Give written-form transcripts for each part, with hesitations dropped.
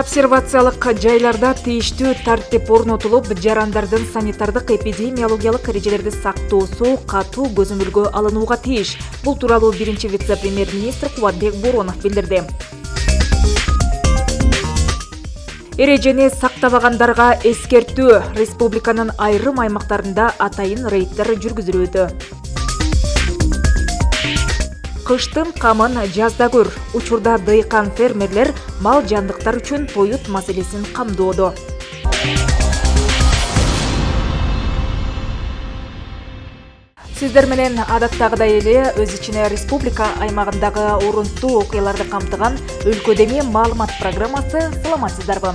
Обсервациялык жайларда тийиштүү тартип орнотулуп, жарандардын санитардык эпидемиологиялык эрежелерди сактоосу катуу көзөмөлгө алынууга тийиш. Бул тууралуу биринчи вице-премьер-министр Кубатбек Боронов билдирди. Эрежени сактабагандарга эскертүү. Республиканын айрым аймактарында атайын рейдтер жүргүзүлүүдө. Кыштын камын жазда көр. Учурда дыйкан фермерлер мал жандыктар үчүн тоют маселесин камдоодо. Сиздер менен адаттагыдай эле өз ичине республика аймагындагы орунтуу окуяларды камтыган өлкөдө маалымат программасы. Саламатсыздарбы?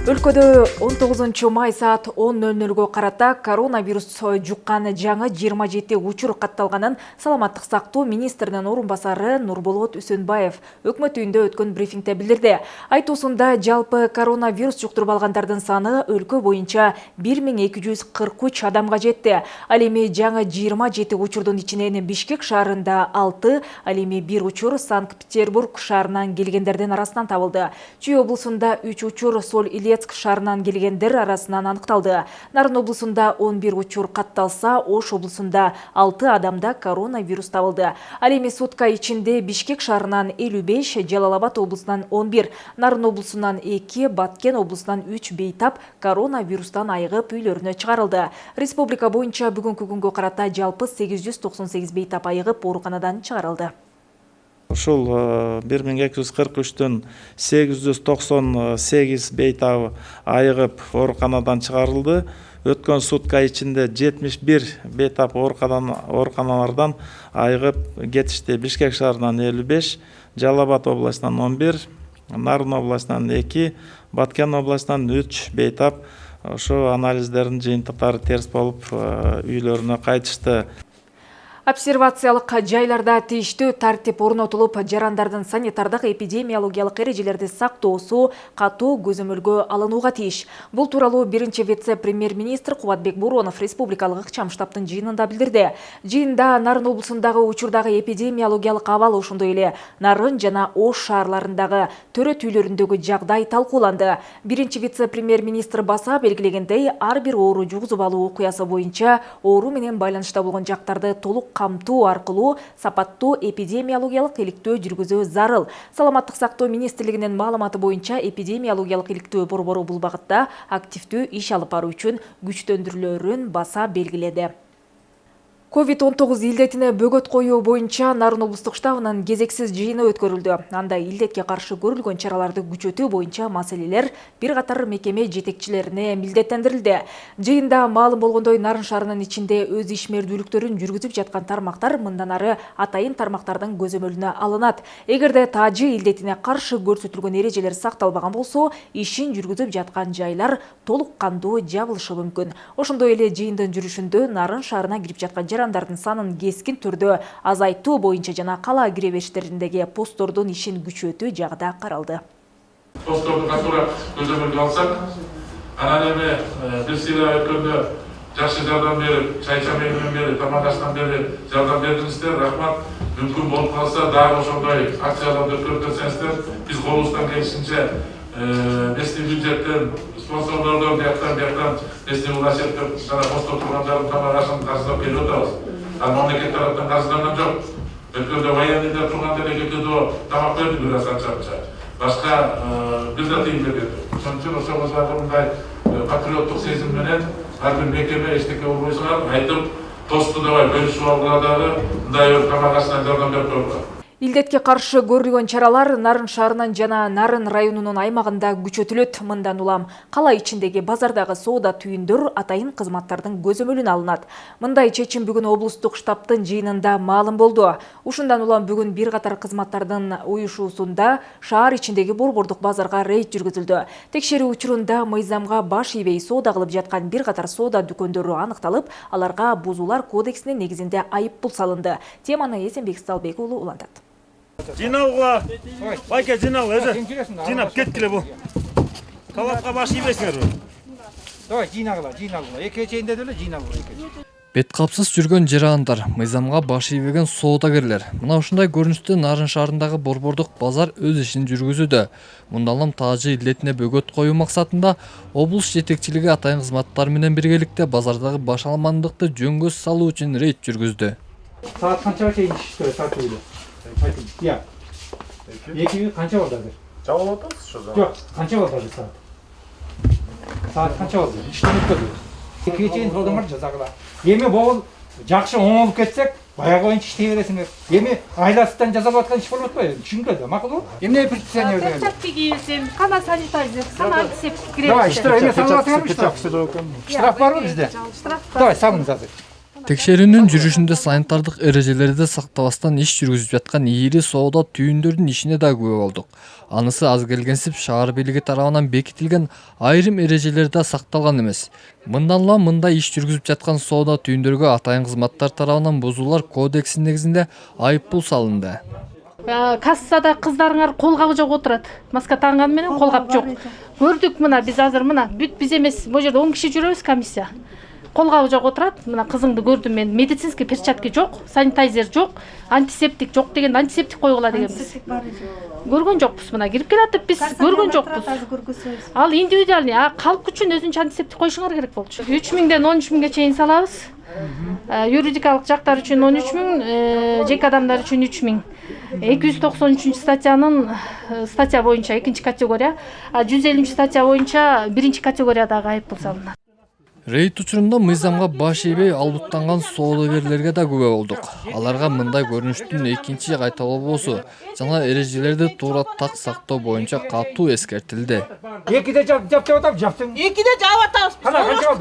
Өлкөдө 19 май саат 10:00 карата коронавирус жуккан жаңы 27 учур катталганын Саламаттык сактоо министринин орун басары Нурболот Үсөнбаев өкмөт үйүндө өткөн брифингде билдирди. Айтуусунда жалпы коронавирус жуктуруп алгандардын саны өлкө боюнча 1243 адамга жетти. Ал эми жаңы 27 учурдун ичинен Бишкек шаарында 6, ал эми 1 учур Санкт-Петербург шаарынан келгендердин арасынан табылды. Чүй облусунда 3 учур, Соль-Илецк шаарынан келгендер арасынан аныкталды. Нарын облусунда 11 учур катталса, Ош облусунда 6 адамда коронавирус табылды. Ал эми сутка ичинде Бишкек шаарынан 55, Жалал-Абад облусунан 11, Нарын облусунан 2, Баткен облусунан 3 бейтап коронавирустан айыгып үйлөрүнө чыгарылды. Республика боюнча бүгүнкү күнгө карата жалпы 898 бейтап айыгып ооруканадан чыгарылды. Ушул 1243-төн 898 бейтабы айыгып ооруканадан чыгарылды. Өткөн сутка ичинде 71 бейтап ооруканалардан айыгып кетишти. Бишкек шаарынан 55, Жалал-Абад областынан 11, Нарын областынан 2, Баткен областынан 3 бейтап ошо анализдердин жыйынтыктары терс болуп үйлөрүнө кайтышты. Обсервациялык жайларда тийиштүү тартип орнотулуп, жарандардын санитардык эпидемиологиялык эрежелерди сактоосу катуу көзөмөлгө алынууга тийиш. Бул тууралуу биринчи вице-премьер-министр Кубатбек Боронов республикалык ыкчам штабтын жыйынында билдирди. Жыйында Нарын облусундагы учурдагы эпидемиологиялык абал, ошондой эле Нарын жана Ош шаарларындагы төрөт үйлөрүндөгү жагдай талкууланды. Биринчи вице-премьер-министр баса белгилегендей, ар бир оору жугузуп алуу окуясы боюнча оору менен байланышта болгон жактарды толук камтуу аркылуу сапаттуу эпидемиологиялык иликтөө жүргүзүү зарыл. Саламаттык сактоо министрлигинин маалыматы боюнча эпидемиологиялык иликтөө борбору бул багытта активдүү иш алып баруу үчүн күчтөндүрүүлөрүн баса белгиледи. COVID-19 илдетине бөгөт коюу боюнча Нарын облустук штабынын кезексиз жыйыны өткөрүлдү. Анда илдетке каршы көрүлгөн чараларды күчөтүү боюнча маселелер бир катар мекеме жетекчилерине милдеттендирилди. Жыйында маалым болгондой, Нарын шаарынын ичинде өз ишмердүүлүктөрүн жүргүзүп жаткан тармактар мындан ары атайын тармактардын көзөмөлүнө алынат. Эгерде таажы илдетине каршы көрсөтүлгөн эрежелер сакталбаган болсо, ишин жүргүзүп жаткан жайлар толук кандуу жабылышы мүмкүн. Ошондой эле жыйындын жүрүшүндө Нарын шаарына кирип жаткан жарандардын санын кескин түрдө азайтуу боюнча жана кала киребештериндеги посттордун ишин күчөтүү жагы да каралды. Постторду катуураак көзөмөлгө алсак, анан эми бир сыйла өткөндө жакшы жардам берип, чай-чамай менен бери, тамак аштан бери жардам бердиңиздер, рахмат. Мүмкүн болуп калса, дагы ошондой акцияларды өткөрүп берсеңиздер, биз колубуздан келишинче местный бюджеттен, спонсорлордон жактан местный властьтен жана постто тургандардын тамак ашын каржылап келип атабыз. Мамлекет тараптан каржыланган жок. Өткөндө военныйдар турганда өлкөдө тамак берди бир аз канча. Башка бир да тыйын бербеди. Ошон үчүн ошого мындай патриоттук сезим менен ар бир мекеме эчтеке болбойсуңар айтып, тосту давай бөлүшүп алгыла дагы мындай тамак ашына жардам берип койгула. Илдетке каршы көрүлгөн чаралар Нарын шаарынын жана Нарын районунун аймагында күчөтүлөт. Мындан улам кала ичиндеги базардагы соода түйүндөр атайын кызматтардын көзөмөлүнө алынат. Мындай чечим бүгүн облустук штабтын жыйынында маалым болду. Ушундан улам бүгүн бир катар кызматтардын уюшуусунда шаар ичиндеги борбордук базарга рейд жүргүзүлдү. Текшерүү учурунда мыйзамга баш ийбей соода кылып жаткан бир катар соода дүкөндөрү аныкталып, аларга бузуулар кодексинин негизинде айыппул салынды. Теманы Эсенбек Салбек уулу улантат. Жиналгыла. Байке жинал, жинап кеткиле бул. Талапка баш ийбесиңер. Давай жиналгыла. Эки чейинде деле жиналгыла. Бет капсыз жүргөн жарандар, мыйзамга баш ийбеген соодагерлер. Мына ушундай көрүнүштө Нарын шаарындагы борбордук базар өз ишин жүргүзүүдө. Мундалам таажы илдетине бөгөт коюу максатында облус жетекчилиги атайын кызматтар менен биргеликте базардагы баш алмандыкты жөнгө салуу үчүн рейд жүргүздү. Saat kança şey işte saat öyle. Ya. Yeki kança oldu hazır? Cevap atıyorsunuz şu zaman. Yok, kança oldu hazır saat? Saat kança oldu? İşte mutlu. Ekiye çeyin toldum var cazakla. Yemi bol, jakşı oңолуп кетсек, баягы боюнча иштей бересиңер. Эми айласынан жасап аткан иш болуп атпайбы? Түшүнүкпү, макулбу? Эмне предписание беребиз? Перчатки кийсем, кана санитайзер, кана антисептик керек. Давай, штраф эме салып атсаңарбы штраф? Штраф барбы бизде? Давай, салыңыз азыр. Текшерүүнүн жүрүшүндө санитардык эрежелерди сактабастан иш жүргүзүп жаткан ийри соода түйүндөрдүн ишине да күбө болдук. Анысы аз келгенсип шаар бийлиги тарабынан бекитилген айрым эрежелер да сакталган эмес. Мындан улам мындай иш жүргүзүп жаткан соода түйүндөргө атайын кызматтар тарабынан бузуулар кодексинин негизинде айыппул салынды. Кассада кыздарыңар колгабы жок отурат. Маска танган менен колгап жок. Көрдүк мына биз азыр мына бүт биз эмес, бул жерде 10 киши жүрөбүз комиссия. Колгабы жок отурат. Мына кызыңды көрдүм мен. Медицинский перчатки жок, санитайзер жок, антисептик жок деген антисептик койгула дегенбиз. Көргөн жокпуз мына кирип келатып биз көргөн жокпуз. Ал индивидуальный, калк үчүн өзүнчө антисептик коюшуңар керек болчу. 3000ден 13000ге чейин салабыз. Юридикалык жактар үчүн 13000, жеке адамдар үчүн 3000. 293 статья боюнча 2 категория, 150 статья боюнча 1 категориядагы айыппул салынат. Рейд учурунда мыйзамга баш ийбей албуттанган соодагерлерге да күбө болдук. Аларга мындай көрүнүштүн экинчи кайталоосу жана эрежелерди туура так сактоо боюнча катуу эскертилди. Экиде жап атам, жаптың. Экиде жап атабыз.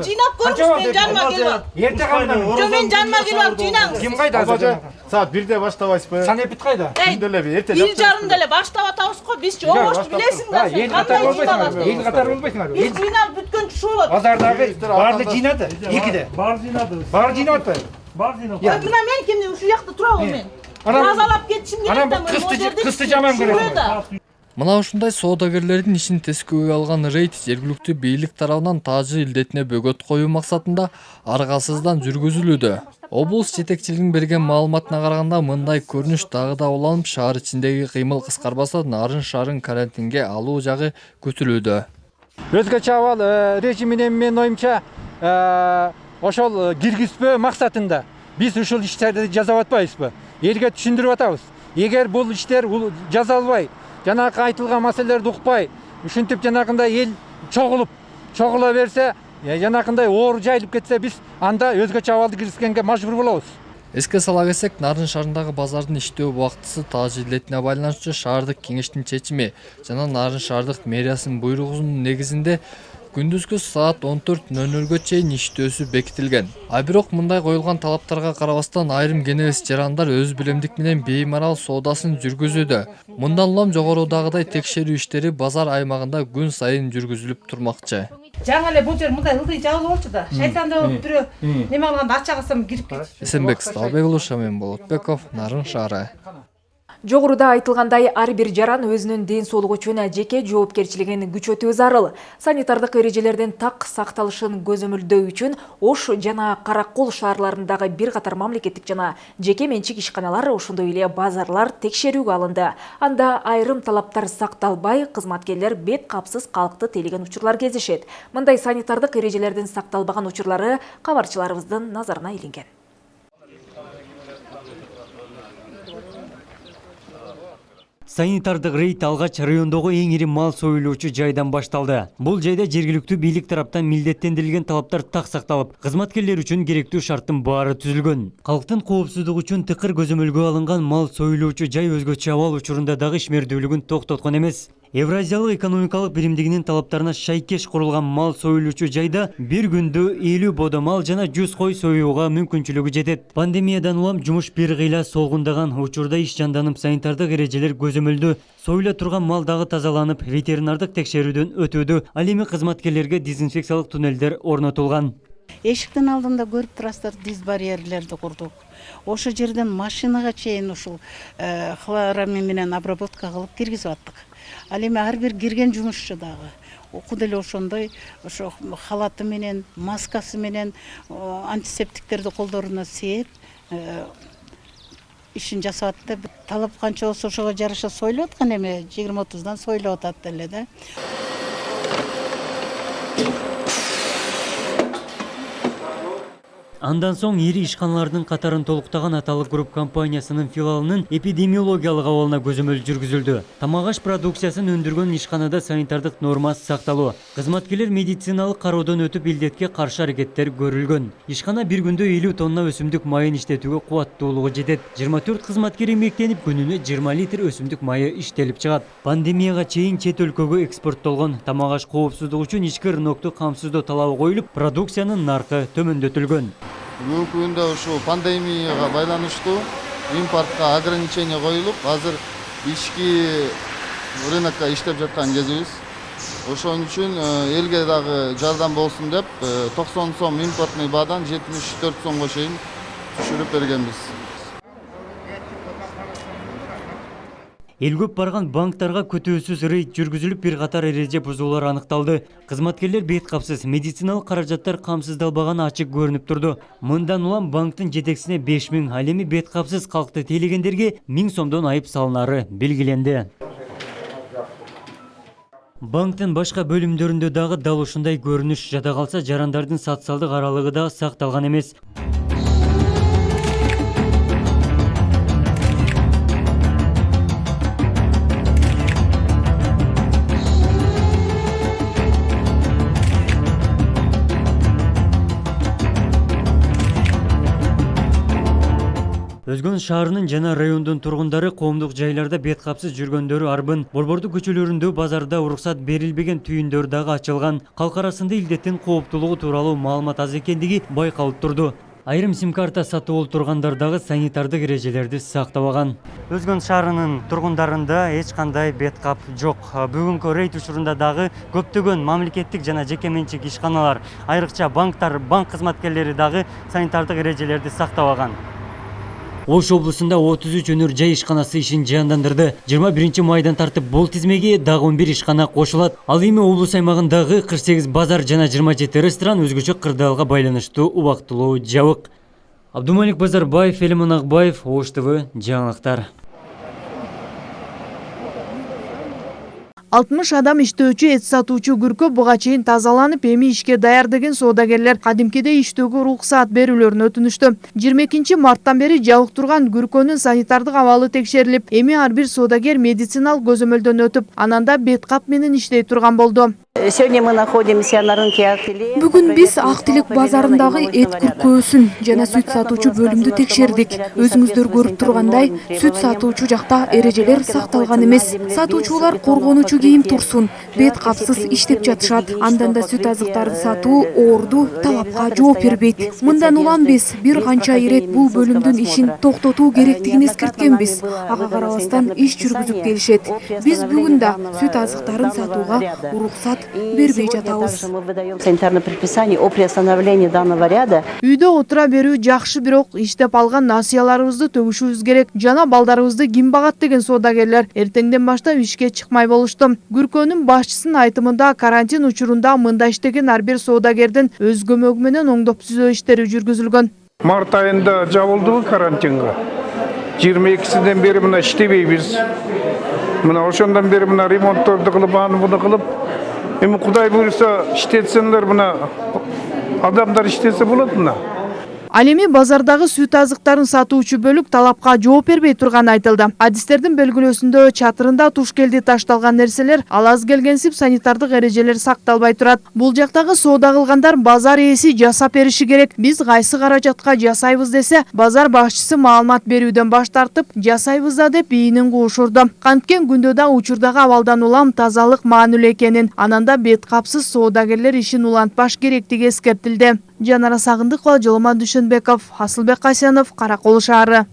Жыйнап көрүңүз, мен жаныма келип. Эрте калдым. Жо мен жаныма келип жыйнаңыз. Ким кайда азыр? Saat 1'de başlamayız. Санепит кайда? Күндөлө бир эрте 1:30 эле баштап атабыз го. Биз чогошту билесиңер. Ел катар болбойсуңар. Ел катар болбойсуңар. Биз жыйнап бүткөн чушуу болот. Базардагы барды жыйнады. Экиде. Бар жыйнадыбыз. Бар жыйнап атпайбы? Бар жыйнап. Мына мен кимди ушул жакта турабы мен. Тазалап кетишим керек да мен. Кысты жаман көрөм. Мына ушундай соодагерлердин ишин тескөөгө алган рейд жергиликтүү бийлик тарабынан таажы илдетине бөгөт коюу максатында аргасыздан жүргүзүлүүдө. Облус жетекчилигинин берген маалыматына караганда мындай көрүнүш дагы да уланып, шаар ичиндеги кыймыл кыскарбаса Нарын шаарын карантинге алуу жагы күтүлүүдө. Өзгөчө абал режимине менин оюмча ошол киргизпөө максатында биз ушул иштерди жасап атпайбызбы? Элге түшүндүрүп атабыз. Эгер бул иштер жасалбай, жанакы айтылган маселелерди укпай, ушинтип жанакындай эл чогула берсе, жанакындай оор жайылып кетсе, биз анда өзгөчө абалды киргизгенге мажбур болобуз. Эске сала кетсек, Нарын шаарындагы базардын иштөө убактысы таажы илдетине байланыштуу шаардык кеңештин чечими жана Нарын шаардык мэриясынын буйругунун негизинде күндүзгү саат 14:00 чейин иштөөсү бекитилген. Бирок мындай коюлган талаптарга карабастан айрым кенебес жарандар өз билемдик менен беймарал соодасын жүргүзүүдө. Мындан улам жогорудагыдай текшерүү иштери базар аймагында күн сайын жүргүзүлүп турмакчы. Жаңа эле бул жер мындай ылдый жабылып болчу да. Шайтанда болуп бирөө неме кылганда ача калсам кирип кетти. Эсенбек Сталбек уулу, Шамин Болотбеков, Нарын шаары. Жогоруда айтылгандай ар бир жаран өзүнүн ден соолугу үчүн жеке жоопкерчилигин күчөтүү зарыл. Санитардык эрежелердин так сакталышын көзөмөлдөө үчүн Ош жана Каракол шаарларындагы бир катар мамлекеттик жана жеке менчик ишканалар, ошондой эле базарлар текшерүүгө алынды. Анда айрым талаптар сакталбай, кызматкерлер бет капсыз калкты тейлеген учурлар кезишет. Мындай санитардык эрежелердин сакталбаган учурлары кабарчыларыбыздын назарына илинген. Санитардык рейд алгач райондогу эң ири мал союлуучу жайдан башталды. Бул жайда жергиликтүү бийлик тараптан милдеттендирилген талаптар так сакталып, кызматкерлер үчүн керектүү шарттын баары түзүлгөн. Калктын коопсуздугу үчүн тыкыр көзөмөлгө алынган мал союлуучу жай өзгөчө абал учурунда дагы ишмердүүлүгүн токтоткон эмес. Евразиялык экономикалык биримдигинин талаптарына шайкеш курулган мал союлуучу жайда бир күндө 50 бодо мал жана 100 кой союуга мүмкүнчүлүгү жетет. Пандемиядан улам жумуш бир кыйла солгундаган учурда иш жанданып, санитардык эрежелер көзөмөлдө, союла турган мал дагы тазаланып, ветеринардык текшерүүдөн өтүүдө. Ал эми кызматкерлерге дезинфекциялык туннелдер орнотулган. Эшиктин алдында көрүп турасыздар, диз барьерлерди курдук. Ошо жерден машинага чейин ушул хлорамин менен обработка кылып киргизип аттык. Ал эми ар бир кирген жумушчу дагы окуду эле ошондой ошо халаты менен, маскасы менен, антисептиктерди колдоруна сээп ишин жасап атты. Талап канча болсо ошого жараша сойлоп аткан эми 20-30дан сойлоп атат эле да. Андан соң ири ишканалардын катарын толуктаган Аталык групп компаниясынын филиалынын эпидемиологиялык абалына көзөмөл жүргүзүлдү. Тамак аш продукциясын өндүргөн ишканада санитардык нормасы сакталуу, кызматкерлер медициналык кароодон өтүп илдетке каршы аракеттер көрүлгөн. Ишкана бир күндө 50 тонна өсүмдүк майын иштетүүгө кубаттуулугу жетет. 24 кызматкер эмгектенип, күнүнө 20 литр өсүмдүк майы иштелип чыгат. Пандемияга чейин чет өлкөгө экспорттолгон тамак аш коопсуздугу үчүн ички рынокту камсыздоо талабы коюлуп, продукциянын наркы төмөндөтүлгөн. Бүгүнкү күндө ушу пандемияга байланыштуу импортко ограничение коюлуп, азыр ички рынокко иштеп жаткан кезибиз. Ошон үчүн элге дагы жардам болсун деп 90 сом импортный баадан 74 сомго чейин түшүрүп бергенбиз. Эл көп барган банктарга көтөөсүз рейд жүргүзүлүп, бир катар эреже бузуулар аныкталды. Кызматкерлер бет капсыз, медициналык каражаттар камсыздалбаганы ачык көрүнүп турду. Мындан улам банктын жетекчисине 5000, ал эми бет капсыз калкты тейлегендерге 1000 сомдон айып салынары белгиленди. Банктын башка бөлүмдөрүндө дагы дал ушундай көрүнүш жада калса, жарандардын социалдык аралыгы да сакталган эмес. Өзгөн шаарынын жана райондун тургундары коомдук жайларда бет капсыз жүргөндөрү арбын. Борборду көчөлөрүндө базарда уруксат берилбеген түйүндөр дагы ачылган. Калк арасында илдеттин кооптуулугу тууралуу маалымат аз экендиги байкалып турду. Айрым сим-карта сатып олтургандар дагы санитардык эрежелерди сактабаган. Өзгөн шаарынын тургундарында эч кандай бет кап жок. Бүгүнкү рейд учурунда дагы көптөгөн мамлекеттик жана жеке менчик ишканалар, айрыкча банктар, банк кызматкерлери дагы санитардык эрежелерди сактабаган. Ош облусунда 33 өнөр жай ишканасы ишин жандандырды. 21 майдан тартып бул тизмеге дагы 11 ишкана кошулат. Ал эми облус аймагындагы 48 базар жана 27 ресторан өзгөчө кырдаалга байланыштуу убактылуу жабык. Абдумалик Базарбаев, Элиман Акбаев, Ош ТВ, жаңылыктар. 60 адам иштөөчү эт сатуучу күркө буга чейин тазаланып, эми ишке даяр деген соодагерлер кадимкидей иштөөгө уруксаат берүүлөрүн өтүнүштү. 22 марттан бери жабык турган күркөнүн санитардык абалы текшерилип, эми ар бир соодагер медициналык көзөмөлдөн өтүп, ананда бет кап менен иштей турган болду. Бүгүн биз Ак Тилек базарындагы эт күркөөсүн жана сүт сатуучу бөлүмдү текшердик. Өзүңүздөр көрүп тургандай, сүт сатуучу жакта эрежелер сакталган эмес. Сатуучулар коргонуучу кийим турсун, бет капсыз иштеп жатышат. Андан да сүт азыктарын сатуу орду талапка жооп бербейт. Мындан улам биз бир канча ирет бул бөлүмдүн ишин токтотуу керектигин эскерткенбиз. Ага карабастан иш жүргүзүп келишет. Биз бүгүн да сүт азыктарын сатууга уруксат бербей жатабыз. Санитарное предписание о приостановлении данного ряда. Үйдө отура берүү жакшы, бирок иштеп алган насыяларыбызды төгүшүбүз керек. Жана балдарыбызды ким багат деген соодагерлер эртеңден баштап ишке чыкмай болушту. Күркөнүн башчысынын айтымында, карантин учурунда мында иштеген ар бир соодагердин өз көмөгү менен оңдоп түзөө иштери жүргүзүлгөн. Март айында жабылды карантинге. 22-синен бери мына иштебейбиз. Мына ошондон бери мына ремонтторду кылып, аны буну кылып, эми Кудай буйруса иштетсеңдер, мына адамдар иштесе болот мына. Ал эми базардагы сүт азыктарын сатуучу бөлүк талапка жооп бербей турганы айтылды. Адистердин белгилөөсүндө чатырында туш келди ташталган нерселер ал аз келгенсип санитардык эрежелер сакталбай турат. Бул жактагы соода кылгандар базар ээси жасап бериши керек. Биз кайсы каражатка жасайбыз десе, базар башчысы маалымат берүүдөн баш тартып, жасайбыз да деп ийинин куушурду. Канткен күндө да учурдагы абалдан улам тазалык маанилүү экенин, ананда бет капсыз соодагерлер ишин улантпаш керектиги эскертилди. Жанара Сагындыкова, Жоломон Дүшөнбеков, Асылбек Касянов, Каракол шаары.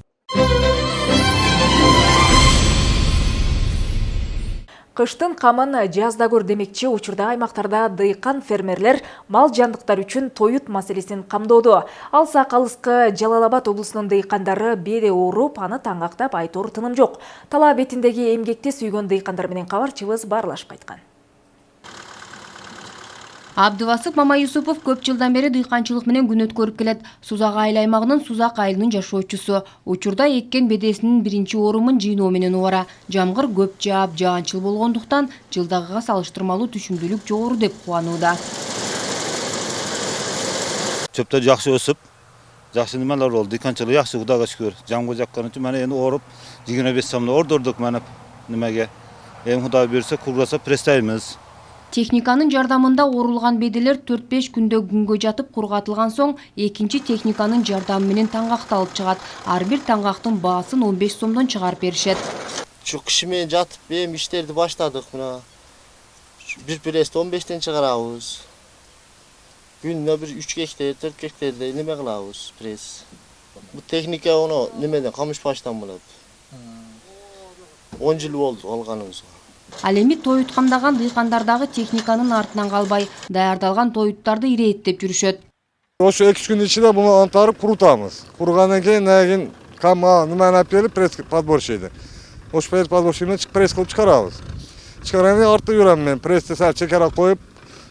Кыштын камын жазда көр демекчи учурда аймактарда дыйкан фермерлер мал жандыктар үчүн тоют маселесин камдоодо. Ал Сакалыскы Жалал-Абад облусунун дыйкандары беде ооруп, аны таңактап айтор тыным жок. Тала бетиндеги эмгекти сүйгөн дыйкандар менен кабарчыбыз баарлашып кайткан. Абдывасып Мамаюсупов көп жылдан бери дыйканчылык менен күн өткөрүп келет. Сузак айыл аймагынын Сузак айылынын жашоочусу. Учурда эккен бедесинин биринчи орумун жыйноо менен убара. Жамгыр көп жаап, жаанчыл болгондуктан жылдагыга салыштырмалуу түшүмдүүлүк жогору деп кубанууда. Чөптөр жакшы өсүп, жакшы немелер болду. Дыйканчылык жакшы, Кудайга шүгүр. Жамгыр жаккан үчүн мына эми ооруп, 25 сомдо ордордук мына немеге. Эми Кудай берсе, кургаса престайбыз. Техниканын жардамында орулган беделер 4-5 күндө күнгө жатып кургатылган соң, экинчи техниканын жардамы менен таңгакталып чыгат. Ар бир таңгактын баасын 15 сомдон чыгарып беришет. Şu kişi менен жатып, эми иштерди баштадык мына. Bir presti 15'ten чыгарабыз. Күнүнө bir 3 гектар, 4 гектардай неме кылабыз, пресс. Bu техника onu немеден Камышбаштан болот. 10 жыл болду алганыбызга. Ал эми тоюткамдаган дыйкандар техниканын артынан калбай, даярдалган тоюттарды ирээттеп жүрүшөт. Ошо 2 күн ичинде буну антарып курутабыз. Куругандан кийин камга немени алып келип пресс подборщиде. Ошо подборщик менен пресс кылып чыгарабыз. Чыгарганда артта жүрөм мен, прессти сал чекара коюп,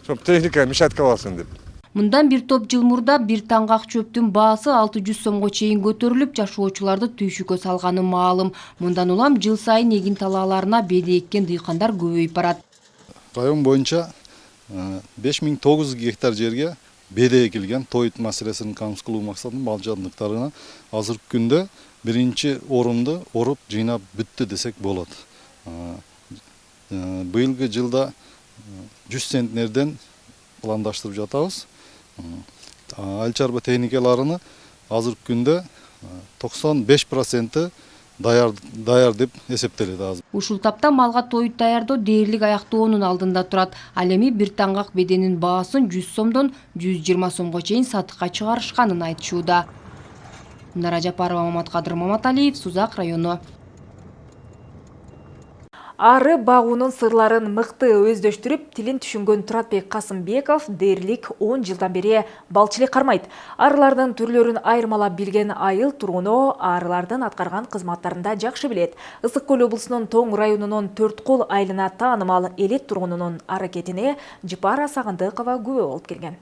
ошо техника мешатка алсын деп. Мындан бир топ жыл мурда бир таңгак чөптүн баасы 600 сомго чейин көтөрүлүп, жашоочуларды түйшүккө салганы маалым. Мындан улам жыл сайын эгин талааларына беде эккен дыйкандар көбөйүп барат. Район боюнча 5900 гектар жерге беде экилген. Тоют маселесин камсыз кылуу максатында мал жандыктарына азыркы күндө биринчи орунду оруп жыйнап бүттү десек болот. Быйылгы жылда 100 центнерден пландаштырып жатабыз. Айыл чарба техникаларыны азыркы күндө 95% даяр деп эсептелет азыр. Ушул тапта малга тоют даярдоо дээрлик аяктоонун алдында турат. Ал эми бир таңгак беденин баасын 100 сомдон 120 сомго чейин сатыкка чыгарышканын айтышууда. Нара Жапарова, Маматкадыр Маматалиев, Сузак району. Ары багуунун сырларын мыкты өздөштүрүп, тилин түшүнгөн Туратбек Касымбеков дээрлик 10 жылдан бери балчылык кармайт. Арылардын түрлөрүн айырмалап билген айыл тургуну арылардын аткарган кызматтарында жакшы билет. Ысык Көл облусунун Тоң районунун Төрткул айылына таанымал элет тургунунун аракетине Жыпара Сагындыкова күбө болуп келген.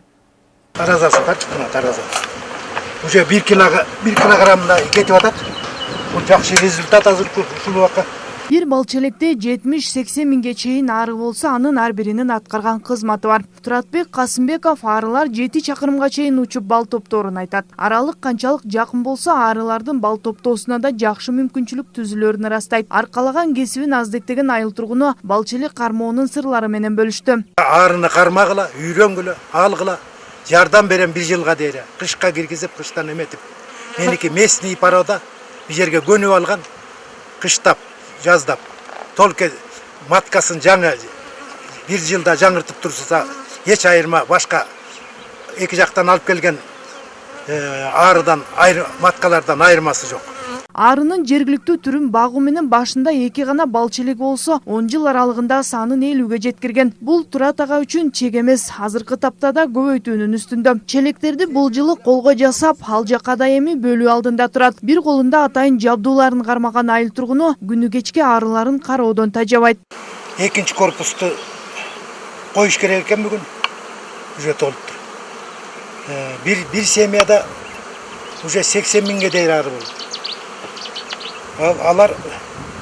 Таразасы качкына тараза. Уже 1 килограммда кетип атат. Бул жакшы результат азыркы ушул убакка. Бир балчелекте 70-80 миңге чейин ары болсо, анын ар биринин аткарган кызматы бар. Туратбек Касымбеков арылар 7 чакырымга чейин учуп бал топторун айтат. Аралык канчалык жакын болсо, арылардын бал топтоосуна да жакшы мүмкүнчүлүк түзүлөрүн ырастайт. Аркалаган кесибин аздектеген айыл тургуну балчелик кармоонун сырлары менен бөлүштү. Арыны кармагыла, үйрөнгүлө, алгыла, жардам берем 1 жылга дейре. Кышка киргизип, кыштан эметип. Меники местный парода бир жерге көнүп алган, кыштап жаздап, толке маткасын жаңы 1 жылда жаңыртып турса, эч айырма башка эки жактан алып келген арыдан, маткалардан айырмасы жок. Арынын жергиликтүү түрүн багуу менен башында 2 гана балчелеги болсо, 10 жыл аралыгында санын 50ге жеткирген. Бул Турат ага үчүн чек эмес, азыркы тапта да көбөйтүүнүн үстүндө. Челектерди бул жылы колго жасап, ал жака да эми бөлүү алдында турат. Бир колунда атайын жабдууларын кармаган айыл тургуну күнү кечке арыларын кароодон тажабайт. Экинчи корпусту коюш керек экен бүгүн. Уже толуптур. Bir семьяда уже 80 миңге дейин ары болду. Алар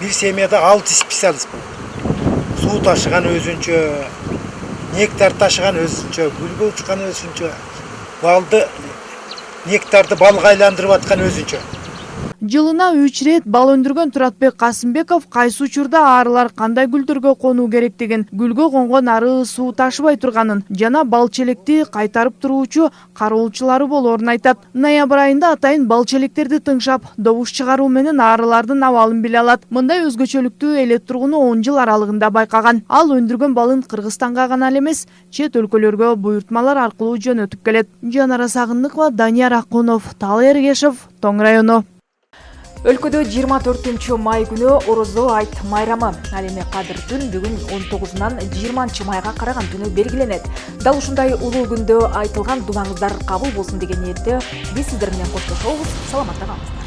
bir семьяда 6 специалист болду. Суу ташыган өзүнчө, нектар ташыган өзүнчө, гүлгө учкан өзүнчө, балды нектарды балга айландырып аткан өзүнчө. Жылына 3 рет бал өндүргөн Туратбек Касымбеков кайсы учурда арылар кандай гүлдөргө конуу керектигин, гүлгө конгон ары суу ташыбай турганын жана балчелекти кайтарып туруучу кароолчулары болоорун айтат. Ноябрь айында атайын балчелектерди тыңшап, добуш чыгаруу менен арылардын абалын биле алат. Мындай өзгөчөлүктү элет тургуну 10 жыл аралыгында байкаган. Ал өндүргөн балын Кыргызстанга гана эмес, чет өлкөлөргө буйртмалар аркылуу жөнөтүп келет. Жанара Сагындыкова, Данияр Акунов, Таал Эргешев, Тоң району. Өлкөдө 24 май күнү Орозо айт майрамы. Ал эми кадыр түн бүгүн 19-нан 20 майга караган түнү белгиленет. Дал ушундай улуу күндө айтылган дуаңыздар кабыл болсун деген ниетте биз сиздер менен коштошобуз. Саламатта калыңыздар.